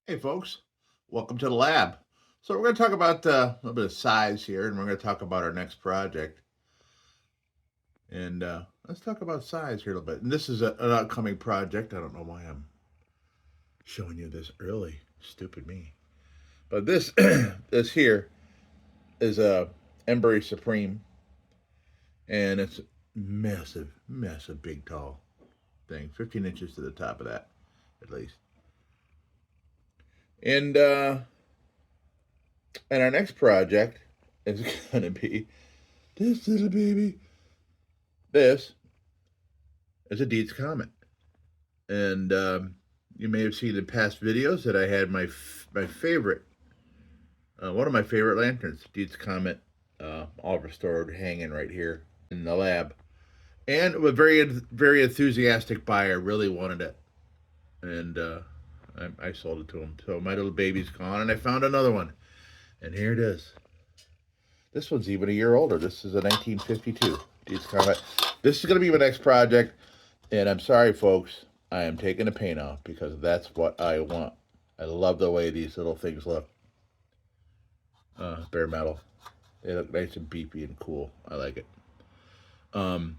Hey, folks, welcome to the lab. So, we're going to talk about a little bit of size here, and we're going to talk about our next project. And let's talk about size here a little bit. And this is an upcoming project. I don't know why I'm showing you this early. Stupid me. But this, this here is a Embry Supreme, and it's massive, massive, big, tall thing. 15 inches to the top of that, at least. And our next project is going to be this little baby. This is a Dietz comet, and you may have seen in past videos that I had my favorite, one of my favorite lanterns, Dietz comet, all restored, hanging right here in the lab. And a very enthusiastic buyer really wanted it, and I sold it to him. So my little baby's gone, and I found another one, and here it is. This one's even a year older. This is a 1952 Dietz comet. This is going to be my next project, and I'm sorry, folks. I am taking the paint off because that's what I want. I love the way these little things look. Bare metal. They look nice and beefy and cool. I like it. And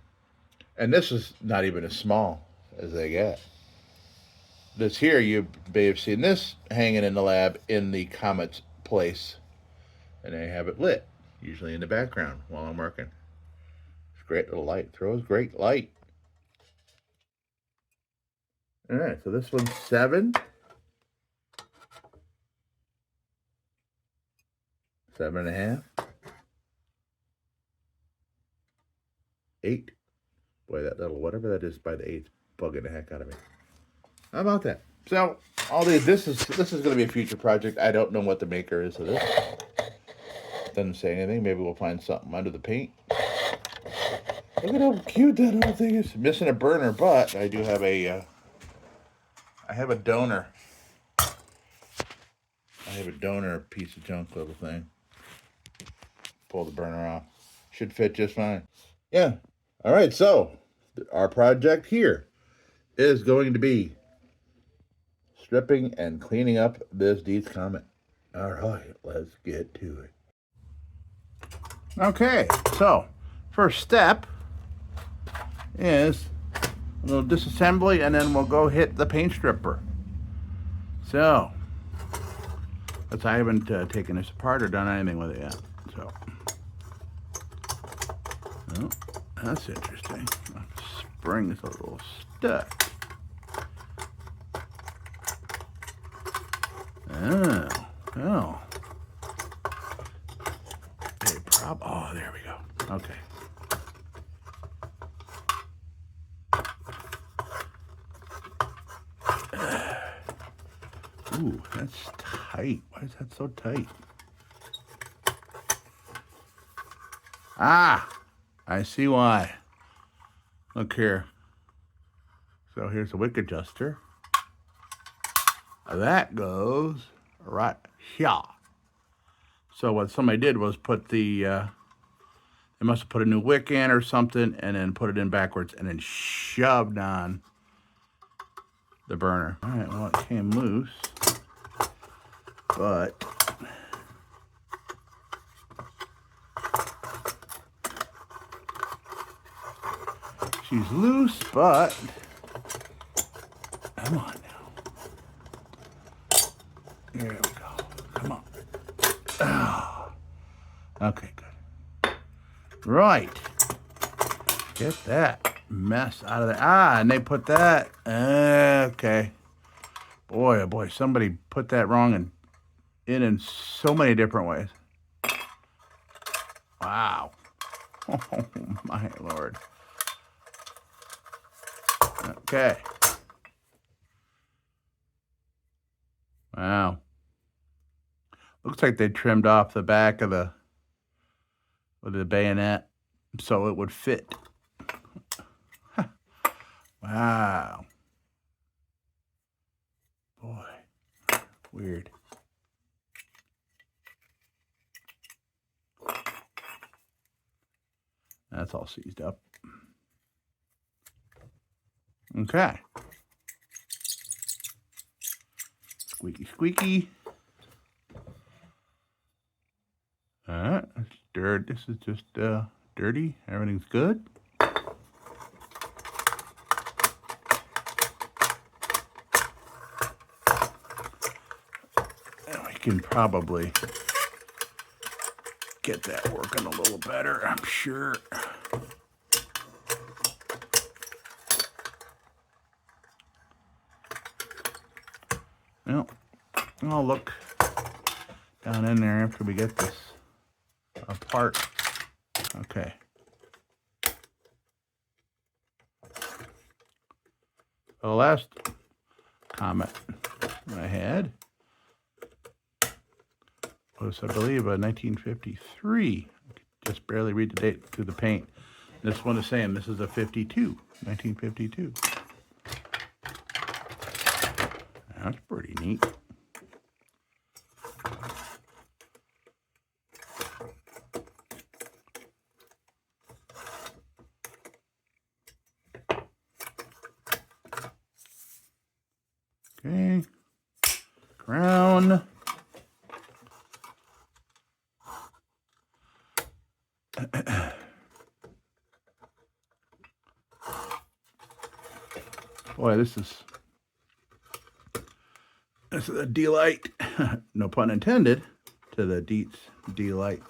this is not even as small as they get. This here, you may have seen this hanging in the lab in the comet's place, and I have it lit, usually in the background while I'm working. It's a great little light. Throws great light. All right, so this one's 7. 7.5. 8. Boy, that little whatever that is by the 8's bugging the heck out of me. How about that? So this is going to be a future project. I don't know what the maker is of this. Doesn't say anything. Maybe we'll find something under the paint. Look at how cute that little thing is. Missing a burner, but I do have a donor. I have a donor piece of junk little thing. Pull the burner off. Should fit just fine. Yeah. All right, so our project here is going to be stripping and cleaning up this Dietz comet. All right, let's get to it. Okay, so first step is a little disassembly, and then we'll go hit the paint stripper. So, because I haven't taken this apart or done anything with it yet. So, oh, that's interesting. The spring is a little stuck. Oh. Oh, there we go. Okay. Ooh, that's tight. Why is that so tight? Ah, I see why. Look here. So here's the wick adjuster. That goes right here. So what somebody did was put they must have put a new wick in or something, and then put it in backwards, and then shoved on the burner. All right, well, it came loose, but she's loose, but come on now. Here we go. Come on. Oh. Okay, good. Right. Get that mess out of there. Ah, and they put that. Okay. Boy, oh boy, somebody put that wrong in so many different ways. Wow. Oh, my Lord. Okay. Wow. Looks like they trimmed off the back of with the bayonet so it would fit. Wow. Boy. Weird. That's all seized up. Okay. Squeaky, squeaky. Alright, that's dirt. This is just dirty. Everything's good. And we can probably get that working a little better, I'm sure. Well, I'll look down in there after we get this apart. Okay. The last comet I had was, I believe, 1953. I could just barely read the date through the paint. This one is saying this is a 52, 1952. That's pretty neat. Okay, crown. Boy, this is a delight. No pun intended to the Dietz delight,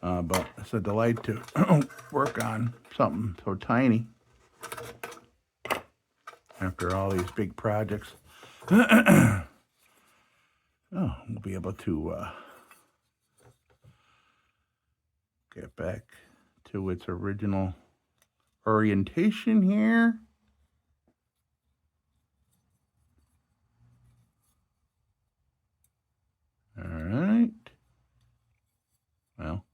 but it's a delight to work on something so tiny after all these big projects. Oh, we'll be able to get back to its original orientation here. All right. Well,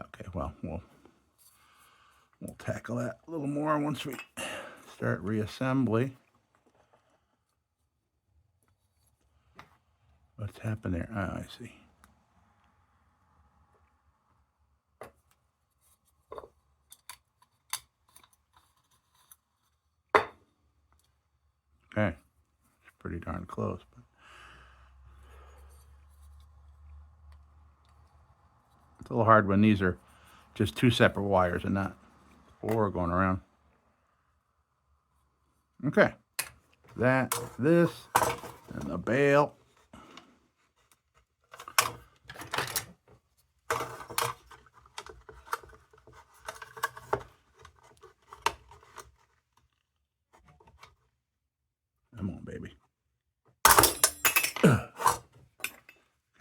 okay, well, we'll tackle that a little more once we start reassembly. What's happened there? Oh, I see. Okay, it's pretty darn close, but it's a little hard when these are just two separate wires and not four going around. Okay, this, and the bail. Come on, baby.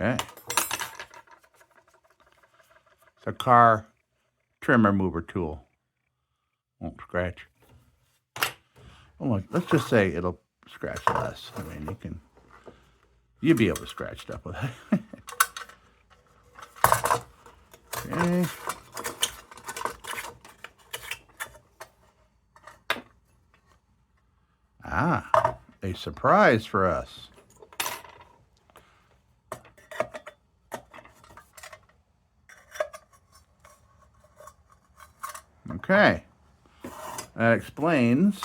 Okay. It's a car trim remover tool. Won't scratch. Well, let's just say it'll scratch less. I mean, you'll be able to scratch stuff with it. Okay. Ah, a surprise for us. Okay, that explains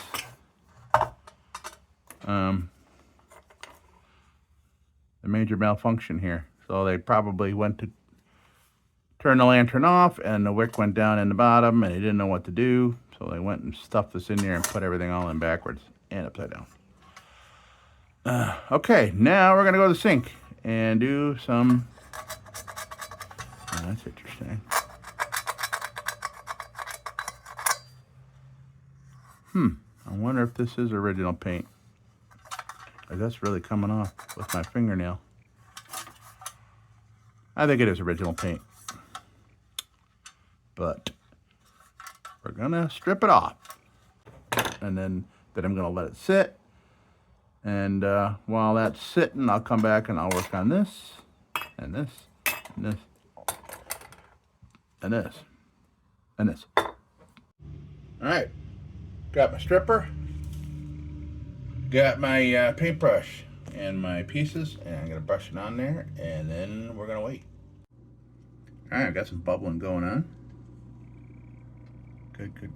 the major malfunction here. So they probably went to turn the lantern off and the wick went down in the bottom and they didn't know what to do. So they went and stuffed this in there and put everything all in backwards and upside down. Okay, now we're gonna go to the sink and do some, that's interesting. I wonder if this is original paint. That's really coming off with my fingernail. I think it is original paint. But we're gonna strip it off. And then I'm gonna let it sit. And while that's sitting, I'll come back and I'll work on this, and this, and this, and this, and this. All right, got my stripper, got my paintbrush and my pieces, and I'm gonna brush it on there, and then we're gonna wait. All right, got some bubbling going on.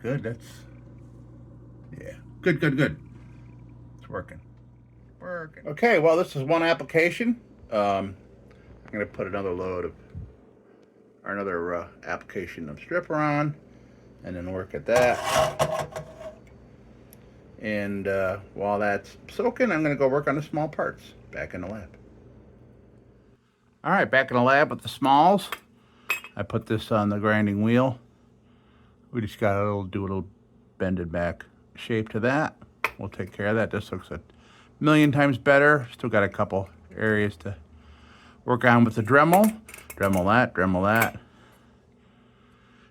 Good. That's, yeah, good. It's working. Okay, well, this is one application. I'm going to put another load of, or another application of stripper on, and then work at that. And while that's soaking, I'm going to go work on the small parts back in the lab. All right, back in the lab with the smalls. I put this on the grinding wheel. We just got to do a little bended back shape to that. We'll take care of that. This looks a million times better. Still got a couple areas to work on with the Dremel. Dremel that, Dremel that.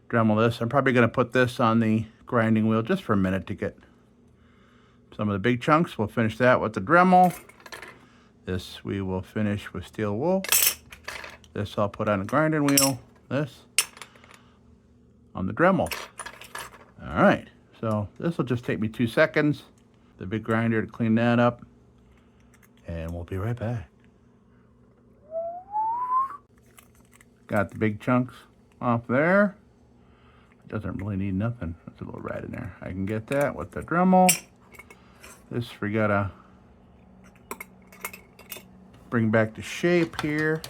Dremel this. I'm probably going to put this on the grinding wheel just for a minute to get some of the big chunks. We'll finish that with the Dremel. This we will finish with steel wool. This I'll put on the grinding wheel. This on the Dremel. All right, so this will just take me 2 seconds. The big grinder to clean that up. And we'll be right back. Got the big chunks off there. It doesn't really need nothing. There's a little rat in there. I can get that with the Dremel. This we gotta bring back to shape here.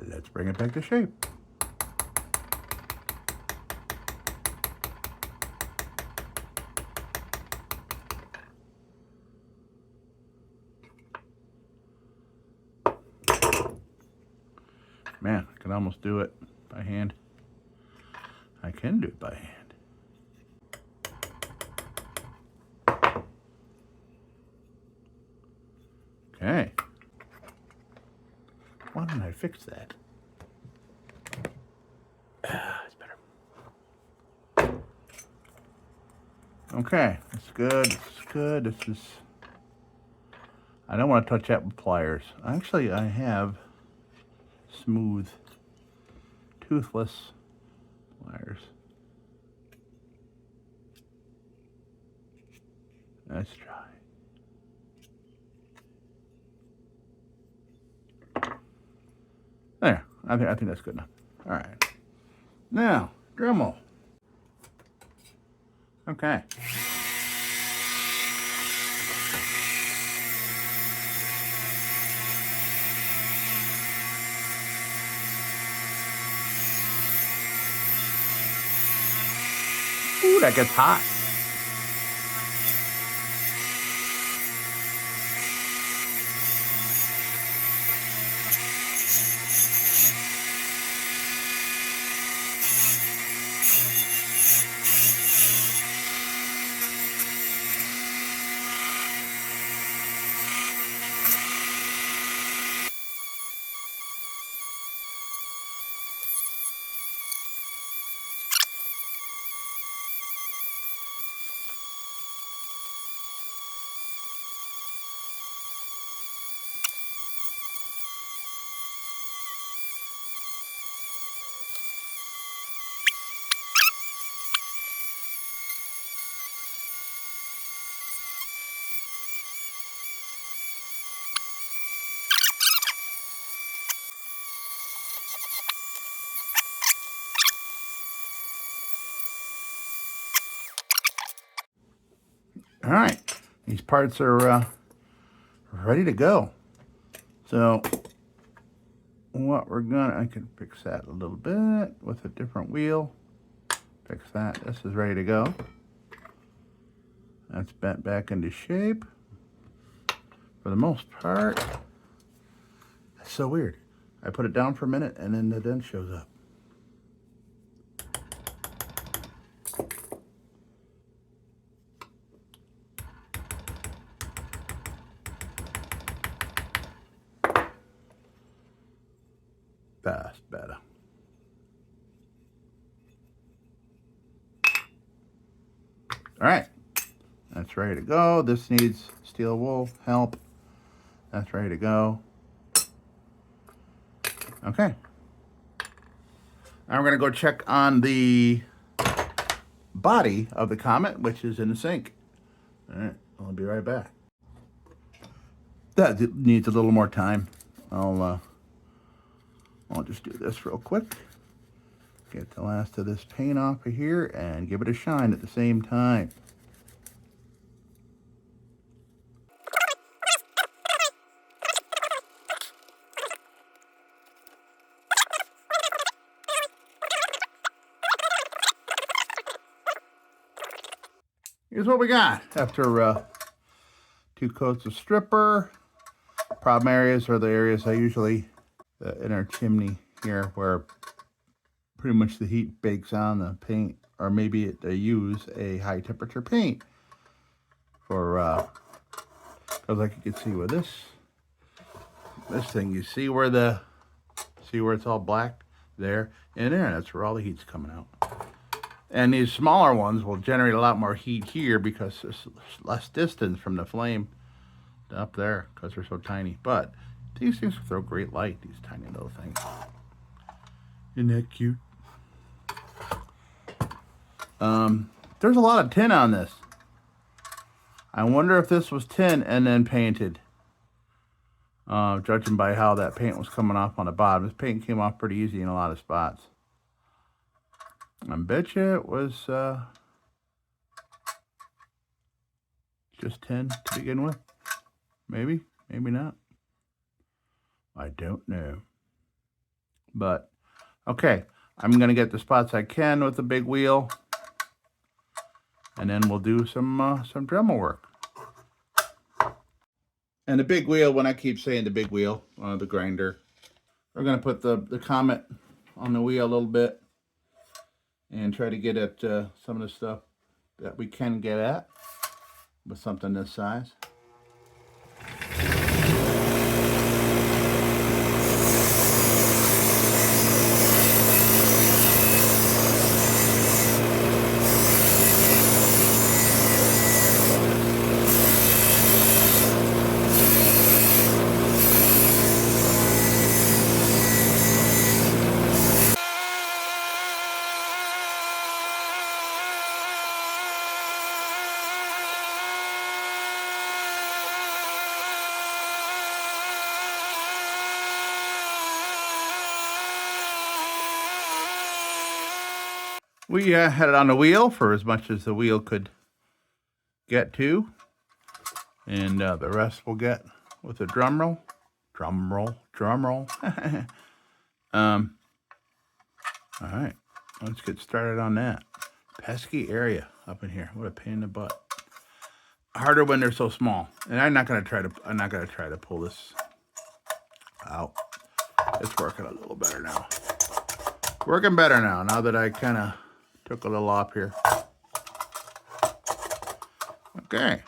Let's bring it back to shape. Man, I can almost do it by hand. I can do it by hand. Okay. Why don't I fix that? It's better. Okay, that's good. This is good. This is. I don't want to touch that with pliers. Actually, I have smooth, toothless pliers. Let's try. There, I think that's good enough. All right. Now, Dremel. Okay. Ooh, that gets hot. All right, these parts are ready to go. So what we're gonna, I can fix that a little bit with a different wheel. Fix that, this is ready to go. That's bent back into shape for the most part. That's so weird. I put it down for a minute and then the dent shows up. That's better. All right, that's ready to go. This needs steel wool help. That's ready to go. Okay. Now we're gonna go check on the body of the Comet, which is in the sink. All right, I'll be right back. That needs a little more time. I'll just do this real quick. Get the last of this paint off of here and give it a shine at the same time. Here's what we got after 2 coats of stripper. Problem areas are the areas I usually, in our chimney here, where pretty much the heat bakes on the paint, or maybe they use a high temperature paint for, because like you can see with this thing, you see where it's all black there and there, and that's where all the heat's coming out. And these smaller ones will generate a lot more heat here because there's less distance from the flame to up there because they're so tiny. But these things throw great light, these tiny little things. Isn't that cute? There's a lot of tin on this. I wonder if this was tin and then painted. Judging by how that paint was coming off on the bottom. This paint came off pretty easy in a lot of spots. I bet you it was just tin to begin with. Maybe, maybe not. I don't know. But, okay. I'm going to get the spots I can with the big wheel. And then we'll do some Dremel work. And the big wheel, when I keep saying the big wheel, the grinder, we're going to put the Comet on the wheel a little bit and try to get at some of the stuff that we can get at with something this size. We had it on the wheel for as much as the wheel could get to. And the rest we'll get with a drum roll. Drum roll, drum roll. All right, let's get started on that. Pesky area up in here. What a pain in the butt. Harder when they're so small. And I'm not gonna try to pull this out. It's working a little better now. Working better now that I kind of took a little off here. Okay.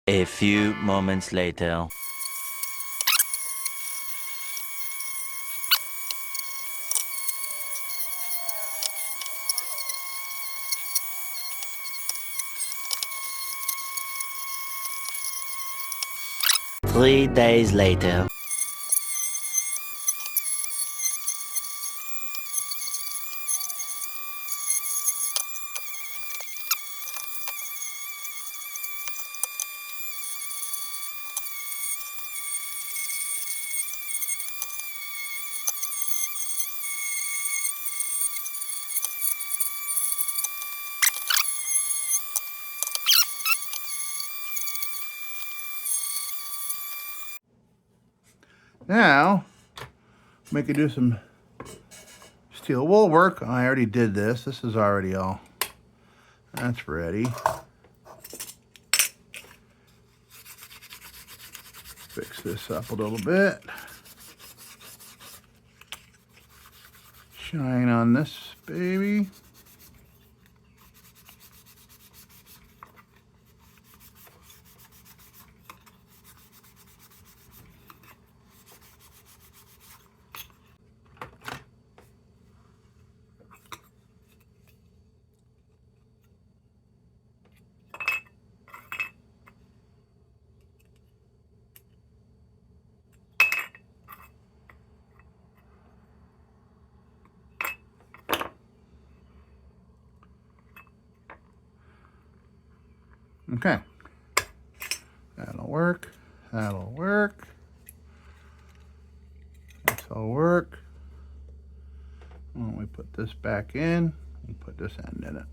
A few moments later. Three days later. Now, We could do some steel wool work. I already did this. This is already all. That's ready. Fix this up a little bit. Shine on this baby. Okay. That'll work. That'll work. This'll work. When we put this back in, we put this end in it.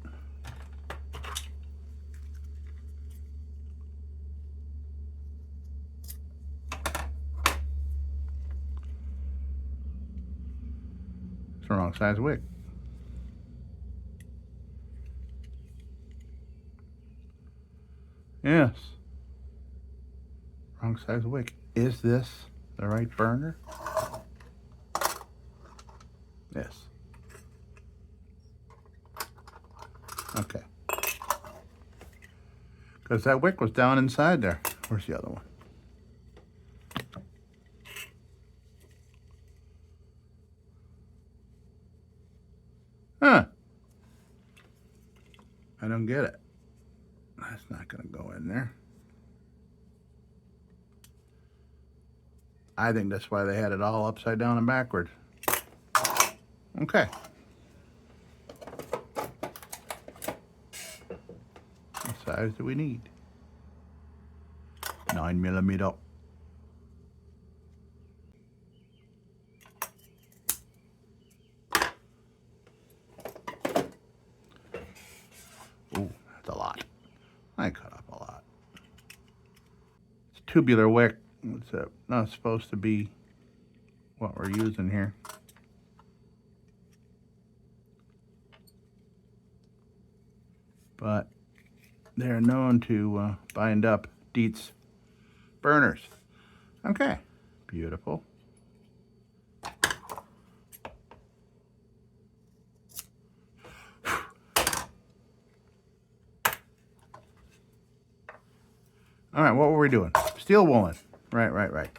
It's the wrong size wick. Yes. Wrong size wick. Is this the right burner? Yes. Okay. Because that wick was down inside there. Where's the other one? Huh. I don't get it. That's not going to go in there. I think that's why they had it all upside down and backwards. Okay. What size do we need? 9mm. Ooh, that's a lot. I cut up a lot. It's tubular wick. It's not supposed to be what we're using here. But they're known to bind up Dietz burners. Okay, beautiful. All right, what were we doing? Steel woolen. Right.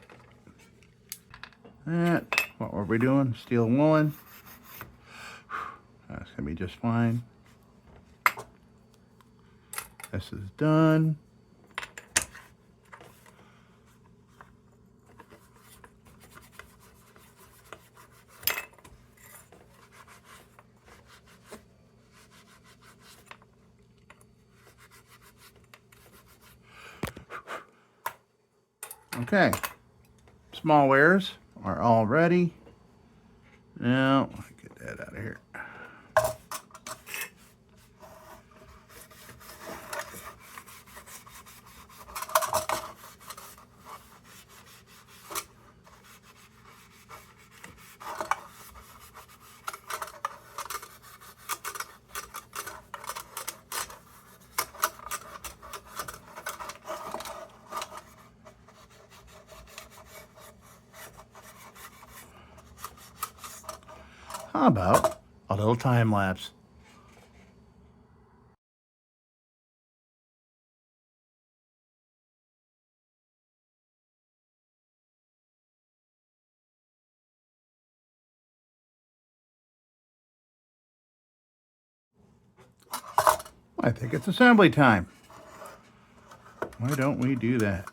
That, what were we doing? Steel woolen. That's gonna be just fine. This is done. Okay, small wares are all ready. Now, get that out of here. How about a little time lapse? I think it's assembly time. Why don't we do that?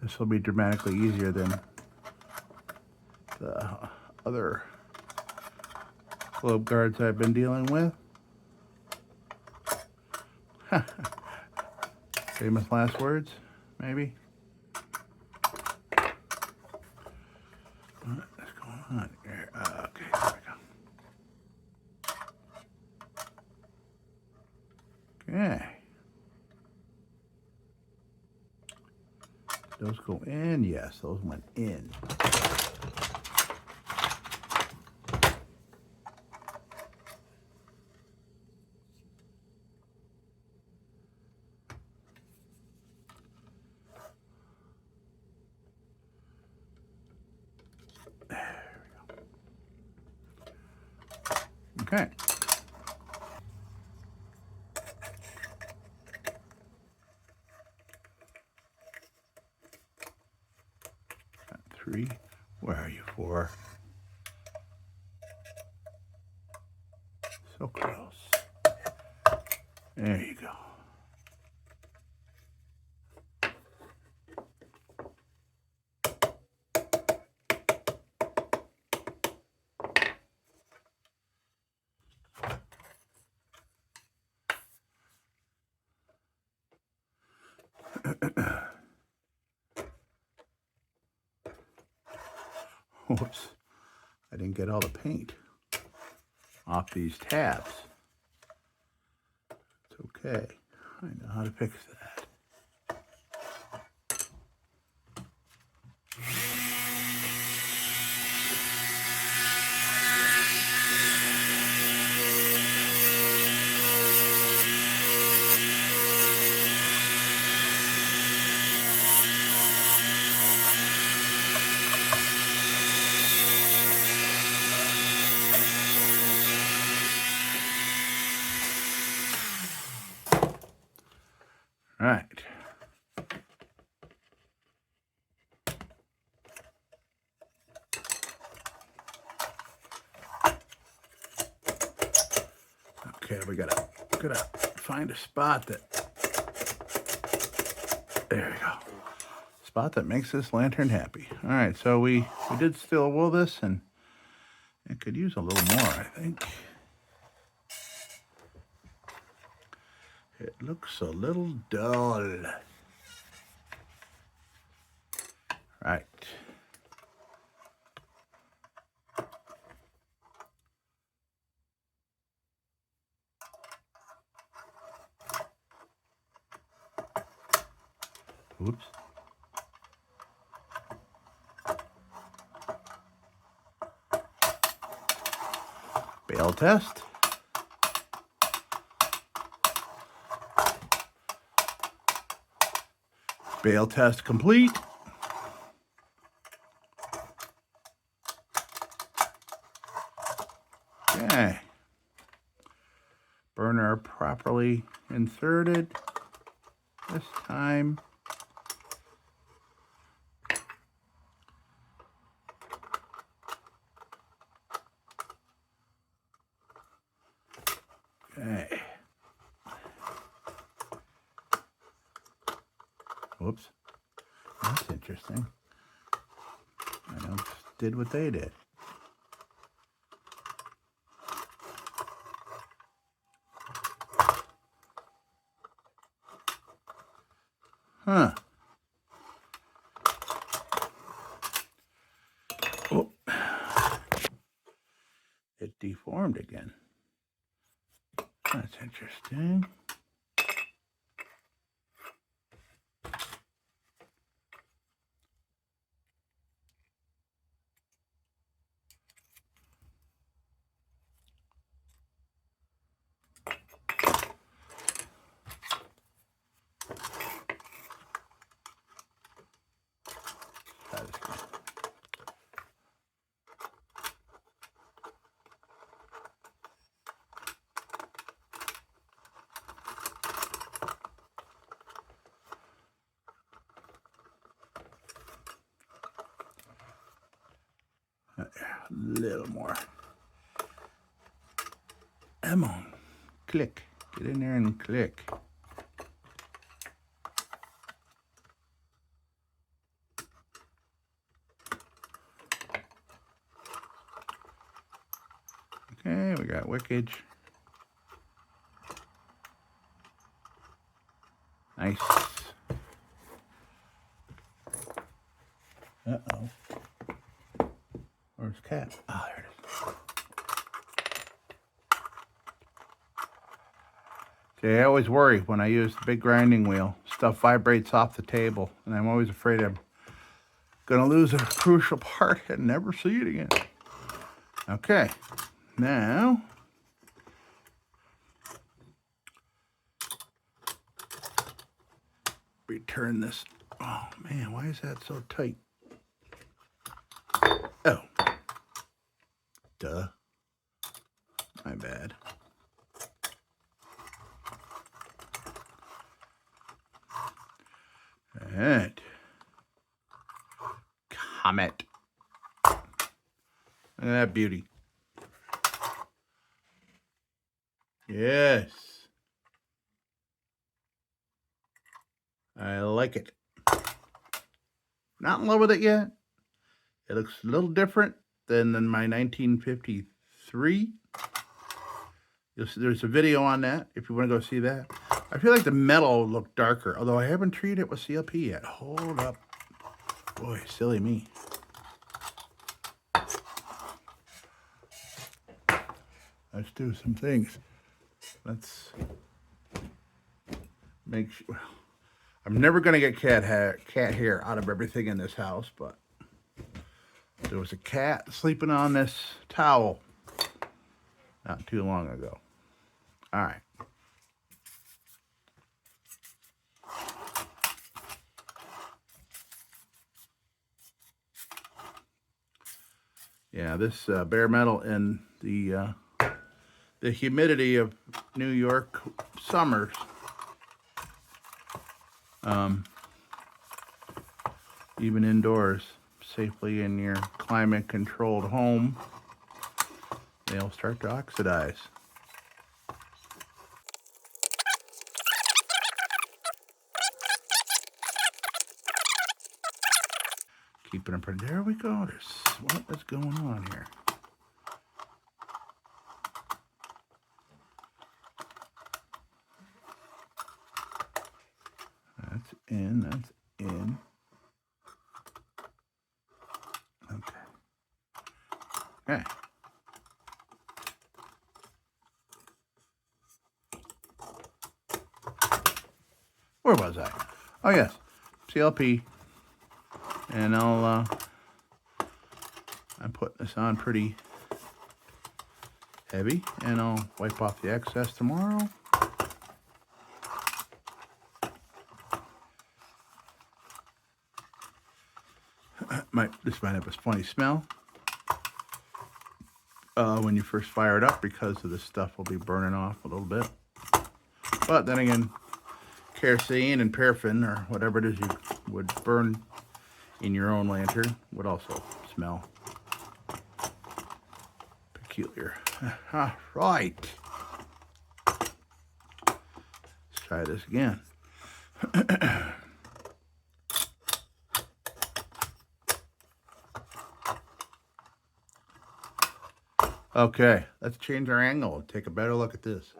This will be dramatically easier than the other globe guards I've been dealing with. Famous last words, maybe? What's going on here? Okay, there we go. Okay. Still those go in? Yes, those went in. There we go. Okay. Got 3. Where are you? 4. So close. There you go. Whoops. I didn't get all the paint off these tabs. It's okay. I know how to fix that. All right. Okay, we gotta find a spot that, there we go. Spot that makes this lantern happy. All right, so we did still wool this, and it could use a little more, I think. It looks a little dull. Right. Oops. Bail test. Bail test complete. Okay. Burner properly inserted this time. Okay. Whoops. That's interesting. I just did what they did. Huh. Oh. It deformed again. That's interesting. A little more. Come on. Click. Get in there and click. Okay, we got wickage. Nice. Uh-oh. Where's Cat? Ah, there it is. Okay, I always worry when I use the big grinding wheel. Stuff vibrates off the table, and I'm always afraid I'm Gonna lose a crucial part and never see it again. Okay, now return this. Oh man, why is that so tight? Oh, duh. My bad. All right. Comet. Look at that beauty. Yes. I like it. Not in love with it yet. It looks a little different than my 1953. There's a video on that if you want to go see that. I feel like the metal looked darker, although I haven't treated it with CLP yet. Hold up. Boy, silly me. Let's do some things. Let's make sure. I'm never going to get cat hair out of everything in this house, but there was a cat sleeping on this towel not too long ago. All right. Yeah, this bare metal and the humidity of New York summers. Even indoors, safely in your climate-controlled home, they'll start to oxidize. Keeping it pretty. There we go. What is going on here? That's in. That's in. Okay. Okay. Where was I? Oh yes, CLP. And I'm putting this on pretty heavy, and I'll wipe off the excess tomorrow. This might have a funny smell when you first fire it up, because of this stuff will be burning off a little bit. But then again, kerosene and paraffin, or whatever it is you would burn in your own lantern, would also smell peculiar. All right. Let's try this again. Okay, let's change our angle and take a better look at this.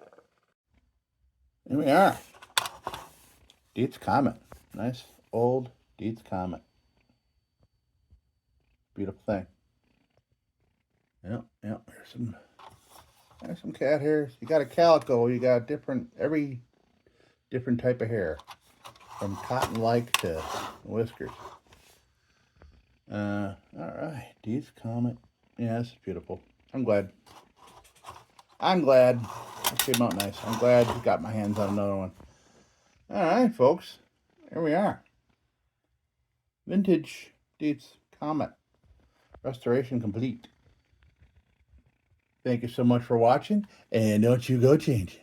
Here we are. Dietz Comet. Nice old Dietz Comet. Beautiful thing. Yep. There's some cat hairs. You got a calico. You got every different type of hair, from cotton-like to whiskers. All right, Dietz Comet. Yeah, this is beautiful. I'm glad. It came out nice. I'm glad I got my hands on another one. All right, folks. Here we are. Vintage Dietz Comet. Restoration complete. Thank you so much for watching, and don't you go change.